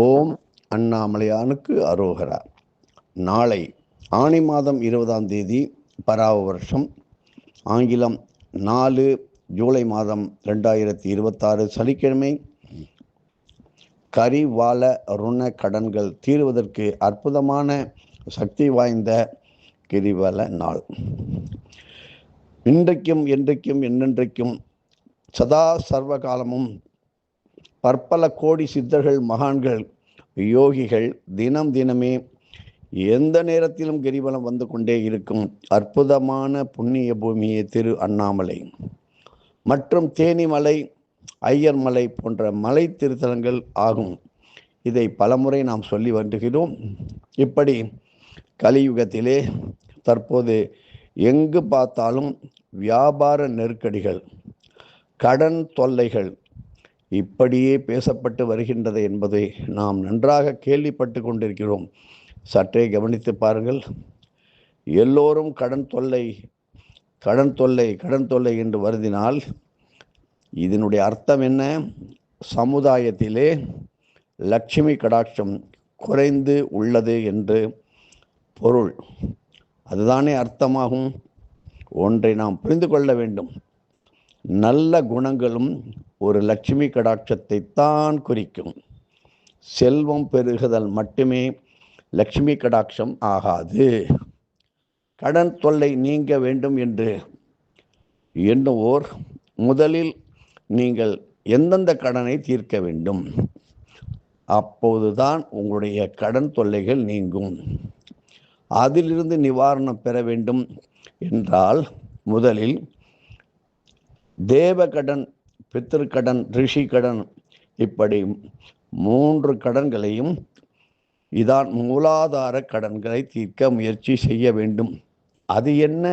ஓம் அண்ணாமலையானுக்கு அரோகரா. நாளை ஆனி மாதம் 20ஆம் தேதி பராவ வருஷம், ஆங்கிலம் 4 ஜூலை மாதம் 2026 சனிக்கிழமை. கரிவால ருண கடன்கள் தீர்வதற்கு அற்புதமான சக்தி வாய்ந்த கிரிவல நாள். இன்றைக்கும் என்றைக்கும் என்னென்றைக்கும் சதா சர்வ காலமும் பற்பல கோடி சித்தர்கள், மகான்கள், யோகிகள் தினமே எந்த நேரத்திலும் கிரிவலம் வந்து கொண்டே இருக்கும் அற்புதமான புண்ணிய பூமியே திரு அண்ணாமலை மற்றும் தேனிமலை, ஐயர் மலை போன்ற மலை திருத்தலங்கள் ஆகும். இதை பலமுறை நாம் சொல்லி வருகிறோம். இப்படி கலியுகத்திலே தற்போது எங்கு பார்த்தாலும் வியாபார நெருக்கடிகள், கடன் தொல்லைகள் இப்படியே பேசப்பட்டு வருகின்றது என்பதை நாம் நன்றாக கேள்விப்பட்டு கொண்டிருக்கிறோம். சற்றே கவனித்து பாருங்கள். எல்லோரும் கடன் தொல்லை என்று வருதினால் இதனுடைய அர்த்தம் என்ன? சமுதாயத்திலே லட்சுமி கடாட்சம் குறைந்து உள்ளது என்று பொருள். அதுதானே அர்த்தமாகும். ஒன்றை நாம் புரிந்து கொள்ள வேண்டும். நல்ல குணங்களும் ஒரு லட்சுமி கடாட்சத்தை தான் குறிக்கும். செல்வம் பெருகுதல் மட்டுமே லட்சுமி கடாட்சம் ஆகாது. கடன் தொல்லை நீங்க வேண்டும் என்று எண்ணுவோர் முதலில் நீங்கள் எந்தெந்த கடனை தீர்க்க வேண்டும், அப்போதுதான் உங்களுடைய கடன் தொல்லைகள் நீங்கும். அதிலிருந்து நிவாரணம் பெற வேண்டும் என்றால் முதலில் தேவகடன், பித்திருக்கடன், ரிஷி கடன், இப்படி 3 கடன்களையும் இதான் மூலாதார கடன்களை தீர்க்க முயற்சி செய்ய வேண்டும். அது என்ன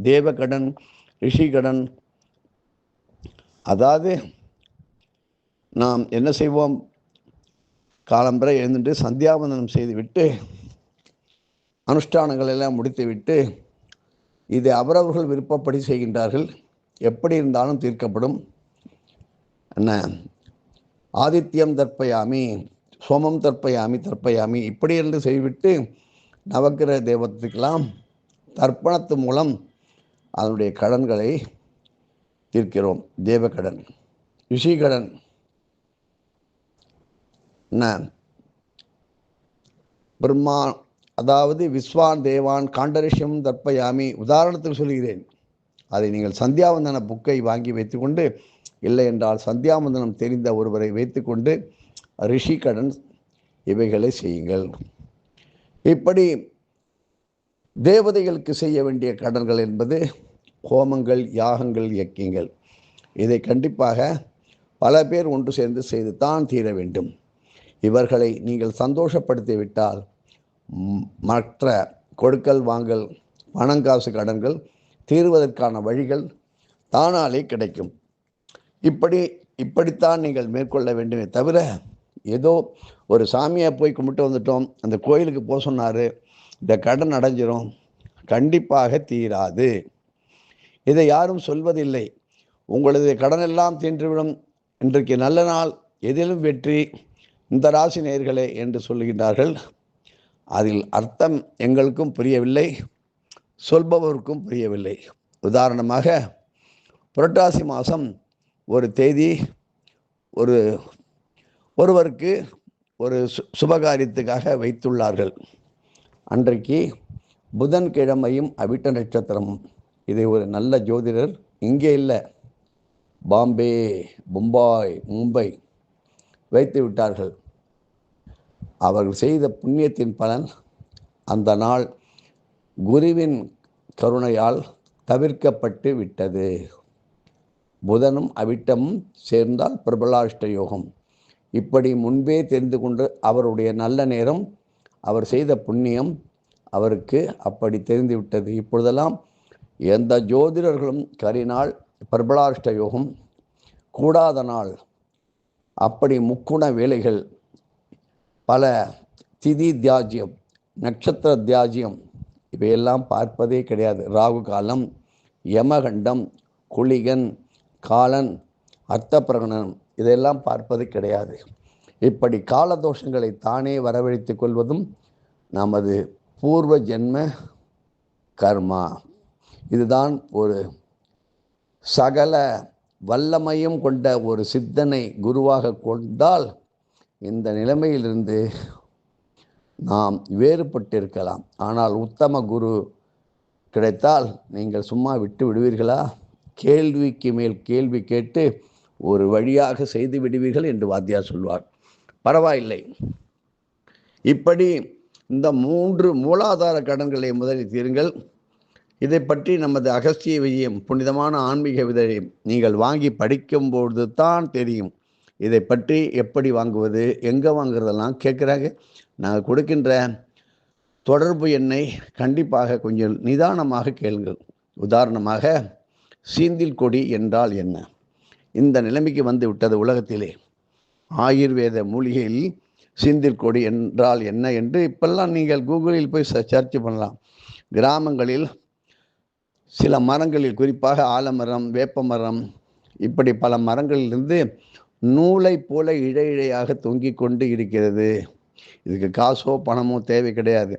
தேவகடன், ரிஷி கடன்? அதாவது நாம் என்ன செய்வோம்? காலம்பரை எழுந்துட்டு சந்தியாவந்தனம் செய்துவிட்டு அனுஷ்டானங்கள் எல்லாம் முடித்துவிட்டு இது அவரவர்கள் விருப்பப்படி செய்கின்றார்கள். எப்படி இருந்தாலும் தீர்க்கப்படும். என்ன, ஆதித்யம் தர்ப்பயாமி, சோமம் தர்ப்பயாமி இப்படி என்று செய்துவிட்டு நவக்கிரக தெய்வத்துக்கெல்லாம் தர்ப்பணத்து மூலம் அதனுடைய கடன்களை தீர்க்கிறோம். தேவகடன், ரிஷிகடன் என்ன, பிரம்மா, அதாவது விஸ்வான் தேவான் காண்டரிஷம் தர்ப்பயாமி. உதாரணத்துக்கு சொல்கிறேன். அதை நீங்கள் சந்தியாவந்தன புக்கை வாங்கி வைத்துக்கொண்டு, இல்லை என்றால் சந்தியாவந்தனம் தெரிந்த ஒருவரை வைத்துக்கொண்டு ரிஷி கடன் இவைகளை செய்யுங்கள். இப்படி தேவதைகளுக்கு செய்ய வேண்டிய கடன்கள் என்பது ஹோமங்கள், யாகங்கள், யக்கியங்கள். இதை கண்டிப்பாக பல பேர் ஒன்று சேர்ந்து செய்து தான் தீர வேண்டும். இவர்களை நீங்கள் சந்தோஷப்படுத்திவிட்டால் மற்ற கொடுக்கல் வாங்கல், பணங்காசு கடன்கள் தீர்வதற்கான வழிகள் தானாலே கிடைக்கும். இப்படித்தான் நீங்கள் மேற்கொள்ள வேண்டுமே தவிர, ஏதோ ஒரு சாமியை போய் கும்பிட்டு வந்துட்டோம், அந்த கோயிலுக்கு போக சொன்னார், இந்த கடன் அடைஞ்சிரும், கண்டிப்பாக தீராது. இதை யாரும் சொல்வதில்லை. உங்களது கடனெல்லாம் தீன்றுவிடும், இன்றைக்கு நல்ல நாள், எதிலும் வெற்றி, இந்த ராசி நேயர்களே என்று சொல்லுகின்றார்கள். அதில் அர்த்தம் எங்களுக்கும் புரியவில்லை, சொல்பவருக்கும் புரியவில்லை. உதாரணமாக, புரட்டாசி மாதம் ஒரு தேதி ஒருவருக்கு ஒரு சுபகாரியத்துக்காக வைத்துள்ளார்கள். அன்றைக்கு புதன்கிழமையும் அவிட்ட நட்சத்திரமும். இதை ஒரு நல்ல ஜோதிடர், இங்கே இல்லை, பாம்பே, மும்பை வைத்து விட்டார்கள். அவர்கள் செய்த புண்ணியத்தின் பலன் அந்த நாள் குருவின் கருணையால் தவிர்க்கப்பட்டு விட்டது. புதனும் அவிட்டமும் சேர்ந்தால் பிரபலாஷ்ட யோகம். இப்படி முன்பே தெரிந்து கொண்டு அவருடைய நல்ல நேரம், அவர் செய்த புண்ணியம் அவருக்கு அப்படி தெரிந்துவிட்டது. இப்பொழுதெல்லாம் எந்த ஜோதிடர்களும் கரிநாள், பிரபலாஷ்ட யோகம், கூடாத நாள், அப்படி முக்குண வேலைகள், பல திதி தியாஜ்யம், நட்சத்திர தியாஜ்யம் இவையெல்லாம் பார்ப்பதே கிடையாது. ராகு காலம், யமகண்டம், குளிகன், காலன், அர்த்த பிரகடனம் இதெல்லாம் பார்ப்பது கிடையாது. இப்படி காலதோஷங்களை தானே வரவழைத்துக் கொள்வதும் நமது பூர்வ ஜென்ம கர்மா. இதுதான் ஒரு சகல வல்லமையும் கொண்ட ஒரு சித்தனை குருவாக கொண்டால் இந்த நிலைமையிலிருந்து நாம் வேறுபட்டிருக்கலாம். ஆனால் உத்தம குரு கிடைத்தால் நீங்கள் சும்மா விட்டு விடுவீர்களா? கேள்விக்கு மேல் கேள்வி கேட்டு ஒரு வழியாக செய்து விடுவீர்கள் என்று வாத்தியார் சொல்வார். பரவாயில்லை. இப்படி இந்த 3 மூலாதார கடன்களை முதலில் தீருங்கள். இதை பற்றி நமது அகஸ்திய விஜயம் புனிதமான ஆன்மீக விதையை நீங்கள் வாங்கி படிக்கும்போது தான் தெரியும். இதை பற்றி எப்படி வாங்குவது, எங்கே வாங்குறதெல்லாம் கேட்குறாங்க. நாங்கள் கொடுக்கின்ற தொடர்பு எண்ணை கண்டிப்பாக கொஞ்சம் நிதானமாக கேளுங்கள். உதாரணமாக, சீந்தில் கொடி என்றால் என்ன? இந்த நிலைமைக்கு வந்து விட்டது உலகத்திலே. ஆயுர்வேத மூலிகையில் சீந்தில் கொடி என்றால் என்ன என்று இப்பெல்லாம் நீங்கள் கூகுளில் போய் சர்ச் பண்ணலாம். கிராமங்களில் சில மரங்களில், குறிப்பாக ஆலமரம், வேப்பமரம், இப்படி பல மரங்களிலிருந்து நூலை போல இழை இழையாக தொங்கிக் கொண்டு இருக்கிறது. இதுக்கு காசோ பணமோ தேவை கிடையாது.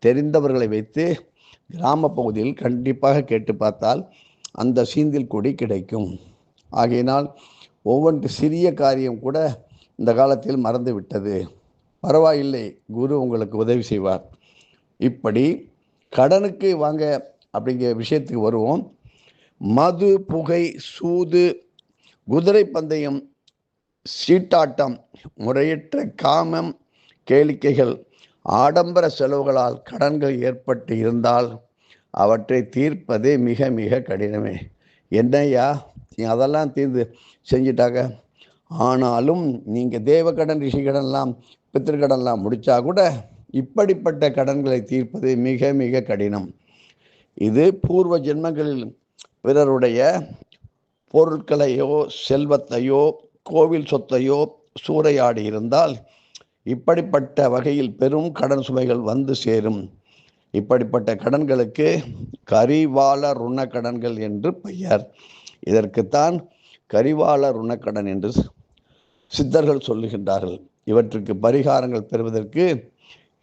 தெரிந்தவர்களை வைத்து கிராம பகுதியில் கண்டிப்பாக கேட்டு பார்த்தால் அந்த சீந்தில் கொடி கிடைக்கும். ஆகையினால் ஒவ்வொன்று சிறிய காரியம் கூட இந்த காலத்தில் மறந்து விட்டது. பரவாயில்லை, குரு உங்களுக்கு உதவி செய்வார். இப்படி கடனுக்கு வாங்க அப்படிங்கிற விஷயத்துக்கு வருவோம். மது, புகை, சூது, குதிரை பந்தயம், சீட்டாட்டம், முறையற்ற காமம், கேளிக்கைகள், ஆடம்பர செலவுகளால் கடன்கள் ஏற்பட்டு இருந்தால் அவற்றை தீர்ப்பதே மிக மிக கடினமே. என்னையா நீ அதெல்லாம் தீர்ந்து செஞ்சிட்டாங்க. ஆனாலும் நீங்கள் தேவக்கடன், ரிஷிகடன்லாம், பித்திருக்கடன்லாம் முடித்தா கூட இப்படிப்பட்ட கடன்களை தீர்ப்பது மிக மிக கடினம். இது பூர்வ ஜென்மங்களில் பிறருடைய பொருட்களையோ செல்வத்தையோ கோவில் சொத்தையோ சூறையாடி இருந்தால் இப்படிப்பட்ட வகையில் பெரும் கடன் சுமைகள் வந்து சேரும். இப்படிப்பட்ட கடன்களுக்கு கரிவால ருண கடன்கள் என்று பெயர். இதற்குத்தான் கரிவால ருணக்கடன் என்று சித்தர்கள் சொல்லுகின்றார்கள். இவற்றுக்கு பரிகாரங்கள் பெறுவதற்கு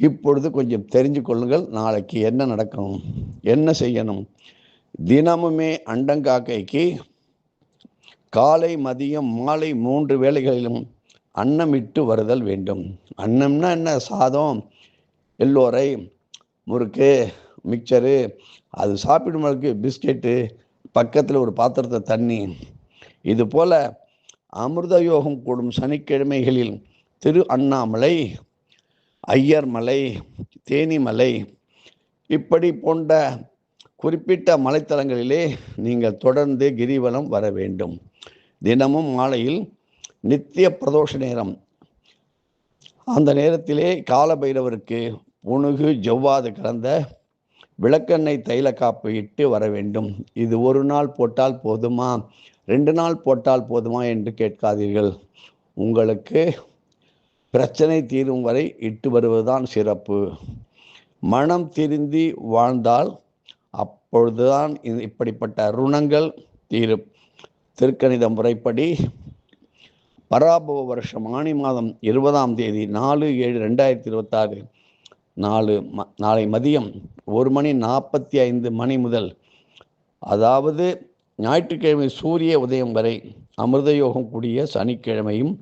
இப்பொழுது கொஞ்சம் தெரிஞ்சு கொள்ளுங்கள். நாளைக்கு என்ன நடக்கணும், என்ன செய்யணும். தினமுமே அண்டங்காக்கைக்கு காலை, மதியம், மாலை 3 வேளைகளிலும் அன்னமிட்டு வருதல் வேண்டும். அன்னம்னா என்ன? சாதம், எல்லோரை, முறுக்கு, மிக்சரு, அது சாப்பிடும்போது பிஸ்கெட்டு, பக்கத்தில் ஒரு பாத்திரத்தை தண்ணி. இது போல அமிர்த யோகம் கூடும் சனிக்கிழமைகளில் திரு அண்ணாமலை, ஐயர்மலை, தேனிமலை, இப்படி போன்ற குறிப்பிட்ட மலைத்தலங்களிலே நீங்கள் தொடர்ந்து கிரிவலம் வர வேண்டும். தினமும் மாலையில் நித்திய பிரதோஷ நேரம், அந்த நேரத்திலே கால பைரவருக்கு புணுகு, ஜவ்வாது கலந்த விளக்கெண்ணெய் தைல காப்பு இட்டு வர வேண்டும். இது 1 நாள் போட்டால் போதுமா, 2 நாள் போட்டால் போதுமா என்று கேட்காதீர்கள். உங்களுக்கு பிரச்சனை தீரும் வரை இட்டு வருவதுதான் சிறப்பு. மனம் திருந்தி வாழ்ந்தால் அப்பொழுதுதான் இப்படிப்பட்ட ருணங்கள் தீரும். திருக்கணித முறைப்படி பராபவ வருஷம் ஆனி மாதம் 20ஆம் தேதி 4/7/2026 நாளை மதியம் 1:45 முதல், அதாவது ஞாயிற்றுக்கிழமை சூரிய உதயம் வரை அமிர்த யோகம் கூடிய சனிக்கிழமையும்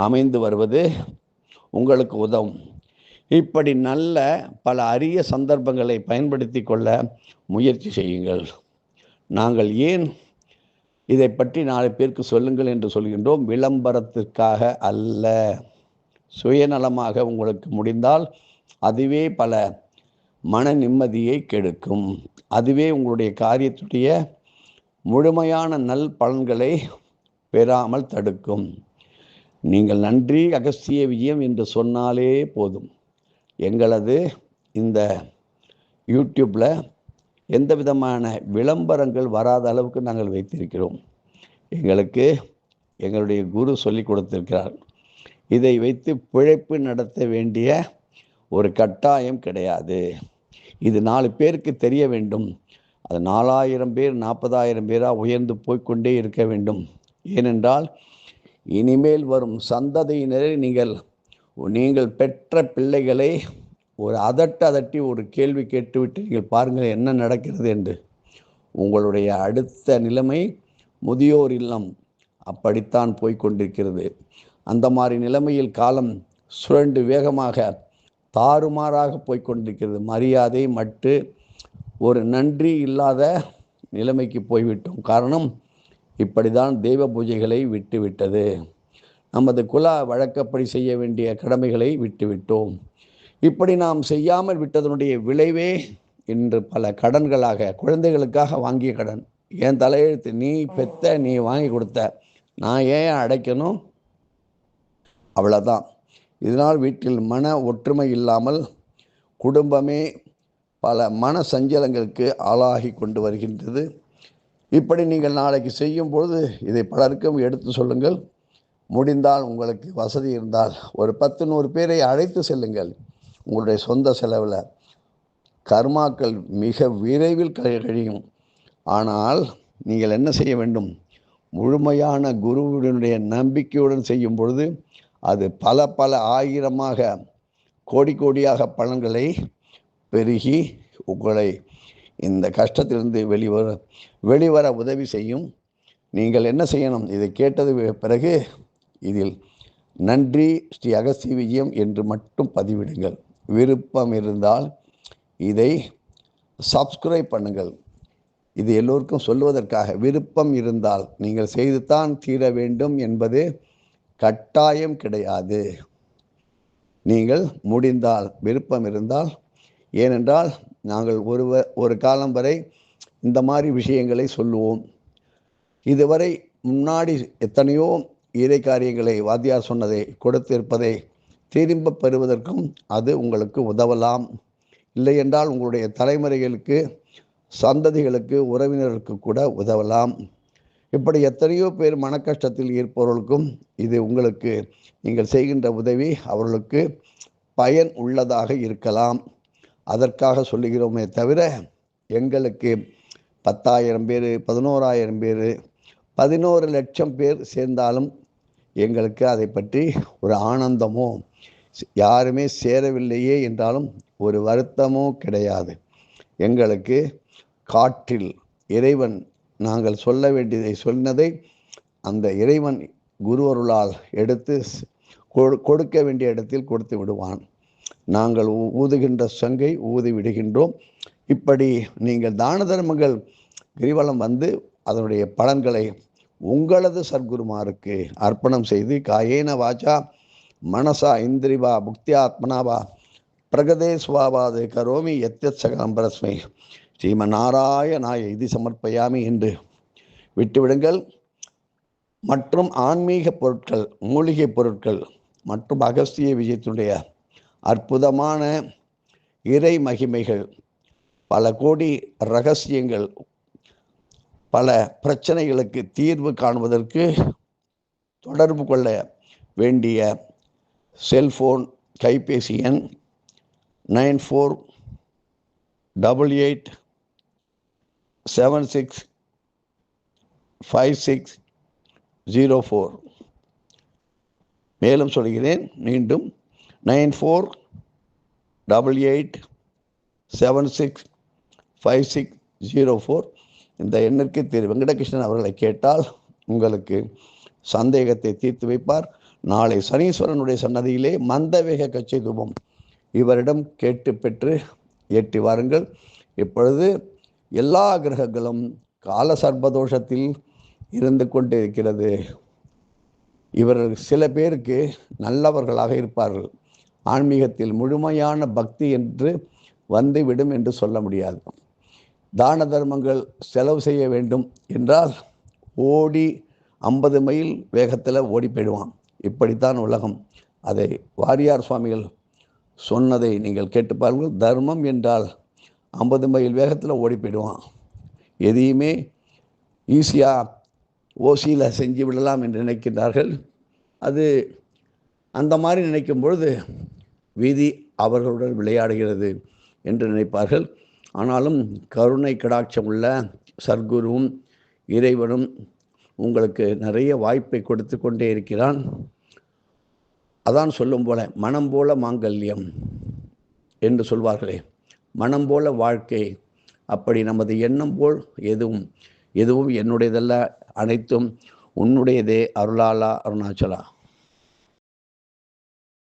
அமைந்து வருவது உங்களுக்கு உதவும். இப்படி நல்ல பல அரிய சந்தர்ப்பங்களை பயன்படுத்தி கொள்ள முயற்சி செய்யுங்கள். நாங்கள் ஏன் இதை பற்றி 4 பேருக்கு சொல்லுங்கள் என்று சொல்கின்றோம்? விளம்பரத்திற்காக அல்ல. சுயநலமாக உங்களுக்கு முடிந்தால் அதுவே பல மன நிம்மதியை கெடுக்கும். அதுவே உங்களுடைய காரியத்துடைய முழுமையான நல் பலன்களை பெறாமல் தடுக்கும். நீங்கள் நன்றி அகஸ்திய விஜயம் என்று சொன்னாலே போதும். எங்களது இந்த யூடியூப்பில் எந்த விதமான விளம்பரங்கள் வராத அளவுக்கு நாங்கள் வைத்திருக்கிறோம். எங்களுக்கு எங்களுடைய குரு சொல்லி கொடுத்திருக்கிறார். இதை வைத்து பிழைப்பு நடத்த வேண்டிய ஒரு கட்டாயம் கிடையாது. இது 4 பேருக்கு தெரிய வேண்டும். அது 4000 பேர் 40,000 பேராக உயர்ந்து போய்கொண்டே இருக்க வேண்டும். ஏனென்றால் இனிமேல் வரும் சந்ததியினரை நீங்கள் பெற்ற பிள்ளைகளை ஒரு அதட்டி ஒரு கேள்வி கேட்டுவிட்டு நீங்கள் பாருங்கள் என்ன நடக்கிறது என்று. உங்களுடைய அடுத்த நிலைமை முதியோர் இல்லம். அப்படித்தான் போய்கொண்டிருக்கிறது. அந்த மாதிரி நிலைமையில் காலம் சுழண்டு வேகமாக தாறுமாறாக போய்கொண்டிருக்கிறது. மரியாதை மட்டு ஒரு நன்றி இல்லாத நிலைமைக்கு போய்விட்டோம். காரணம், இப்படிதான் தெய்வ பூஜைகளை விட்டுவிட்டது. நமது குல வழக்கப்படி செய்ய வேண்டிய கடமைகளை விட்டுவிட்டோம். இப்படி நாம் செய்யாமல் விட்டதனுடைய விளைவே இன்று பல கடன்களாக, குழந்தைகளுக்காக வாங்கிய கடன். என் தலையெழுத்து, நீ பெத்த, நீ வாங்கி கொடுத்த, நான் ஏன் அடைக்கணும்? அவ்வளோதான். இதனால் வீட்டில் மன ஒற்றுமை இல்லாமல் குடும்பமே பல மன சஞ்சலங்களுக்கு ஆளாகி கொண்டு வருகின்றது. இப்படி நீங்கள் நாளைக்கு செய்யும்போது இதை பலருக்கும் எடுத்து சொல்லுங்கள். முடிந்தால், உங்களுக்கு வசதி இருந்தால் ஒரு 10-100 பேரை அழைத்து செல்லுங்கள். உங்களுடைய சொந்த செலவில் கர்மாக்கள் மிக விரைவில் கழியும். ஆனால் நீங்கள் என்ன செய்ய வேண்டும்? முழுமையான குருவினுடைய நம்பிக்கையுடன் செய்யும் பொழுது அது பல ஆயிரமாக, கோடியாக பலன்களை பெருகி உங்களை இந்த கஷ்டத்திலிருந்து வெளிவர உதவி செய்யும். நீங்கள் என்ன செய்யணும்? இதை கேட்டது பிறகு இதில் நன்றி ஸ்ரீ அகஸ்திய விஜயம் என்று மட்டும் பதிவிடுங்கள். விருப்பம் இருந்தால் இதை சப்ஸ்கிரைப் பண்ணுங்கள். இது எல்லோருக்கும் சொல்லுவதற்காக. விருப்பம் இருந்தால், நீங்கள் செய்துதான் தீர வேண்டும் என்பது கட்டாயம் கிடையாது. நீங்கள் முடிந்தால், விருப்பம் இருந்தால். ஏனென்றால் நாங்கள் ஒரு காலம் வரை இந்த மாதிரி விஷயங்களை சொல்லுவோம். இதுவரை முன்னாடி எத்தனையோ இறை காரியங்களை வாத்தியார் சொன்னதை கொடுத்திருப்பதை திரும்ப பெறுவதற்கும் அது உங்களுக்கு உதவலாம். இல்லை என்றால் உங்களுடைய தலைமுறைகளுக்கு, சந்ததிகளுக்கு, உறவினருக்கு கூட உதவலாம். இப்படி எத்தனையோ பேர் மன கஷ்டத்தில் இருப்பவர்களுக்கும் இது உங்களுக்கு, நீங்கள் செய்கின்ற உதவி அவர்களுக்கு பயன் உள்ளதாக இருக்கலாம். அதற்காக சொல்லுகிறோமே தவிர, எங்களுக்கு 10,000 பேர், 11,000 பேர், 11 லட்சம் பேர் சேர்ந்தாலும் எங்களுக்கு அதை பற்றி ஒரு ஆனந்தமோ, யாருமே சேரவில்லையே என்றாலும் ஒரு வருத்தமோ கிடையாது. எங்களுக்கு காற்றில் இறைவன் நாங்கள் சொல்ல வேண்டியதை சொன்னதை அந்த இறைவன் குருவருளால் எடுத்து கொடுக்க வேண்டிய இடத்தில் கொடுத்து விடுவான். நாங்கள் ஊதுகின்ற சங்கை ஊதி விடுகின்றோம். இப்படி நீங்கள் தான தர்மங்கள் கிரிவலம் வந்து அதனுடைய பலன்களை உங்களது சர்க்குருமாருக்கு அர்ப்பணம் செய்து, காயேன வாச்சா மனசா இந்திரிவா புக்தியாத்மனாவா பிரகதே சுவாபாது கரோமி எத்யத் சகலம் பரஸ்மை ஸ்ரீமநாராயணாய இது சமர்ப்பயாமி என்று விட்டுவிடுங்கள். மற்றும் ஆன்மீக பொருட்கள், மூலிகை பொருட்கள் மற்றும் அகஸ்திய விஜயத்தினுடைய அற்புதமான இறை மகிமைகள், பல கோடி ரகசியங்கள், பல பிரச்சனைகளுக்கு தீர்வு காணுவதற்கு தொடர்பு கொள்ள வேண்டிய செல்போன் கைபேசி எண் 9488765604. மேலும் சொல்கிறேன், மீண்டும் 9488765604. இந்த எண்ணிற்கு திரு வெங்கடகிருஷ்ணன் அவர்களை கேட்டால் உங்களுக்கு சந்தேகத்தை தீர்த்து வைப்பார். நாளை சனீஸ்வரனுடைய சன்னதியிலே மந்தவேக கச்சை தூபம் இவரிடம் கேட்டு பெற்று ஏற்றி வாருங்கள். இப்பொழுது எல்லா கிரகங்களும் கால சர்ப்பதோஷத்தில் இருந்து கொண்டு இருக்கிறது. இவர்கள் சில பேருக்கு நல்லவர்களாக இருப்பார்கள். ஆன்மீகத்தில் முழுமையான பக்தி என்று வந்துவிடும் என்று சொல்ல முடியாது. தான தர்மங்கள் செலவு செய்ய வேண்டும் என்றால் ஓடி 50 மைல் வேகத்தில் ஓடி போயிடுவான். இப்படித்தான் உலகம். அதை வாரியார் சுவாமிகள் சொன்னதை நீங்கள் கேட்டு பாருங்கள். தர்மம் என்றால் 50 மைல் வேகத்தில் ஓடி போயிடுவான். எதையுமே ஈஸியாக ஓசியில் செஞ்சு விடலாம் என்று நினைக்கின்றார்கள். அது அந்த மாதிரி நினைக்கும் பொழுது விதி அவர்களுடன் விளையாடுகிறது என்று நினைப்பார்கள். ஆனாலும் கருணை கடாட்சம் உள்ள சர்க்குருவும் இறைவனும் உங்களுக்கு நிறைய வாய்ப்பை கொடுத்து கொண்டே இருக்கிறான். அதான் சொல்லும் போல மனம் போல மாங்கல்யம் என்று சொல்வார்களே, மனம் போல வாழ்க்கை. அப்படி நமது எண்ணம் போல் எதுவும் என்னுடையதல்ல, அனைத்தும் உன்னுடையதே அருளாலா அருணாச்சலா.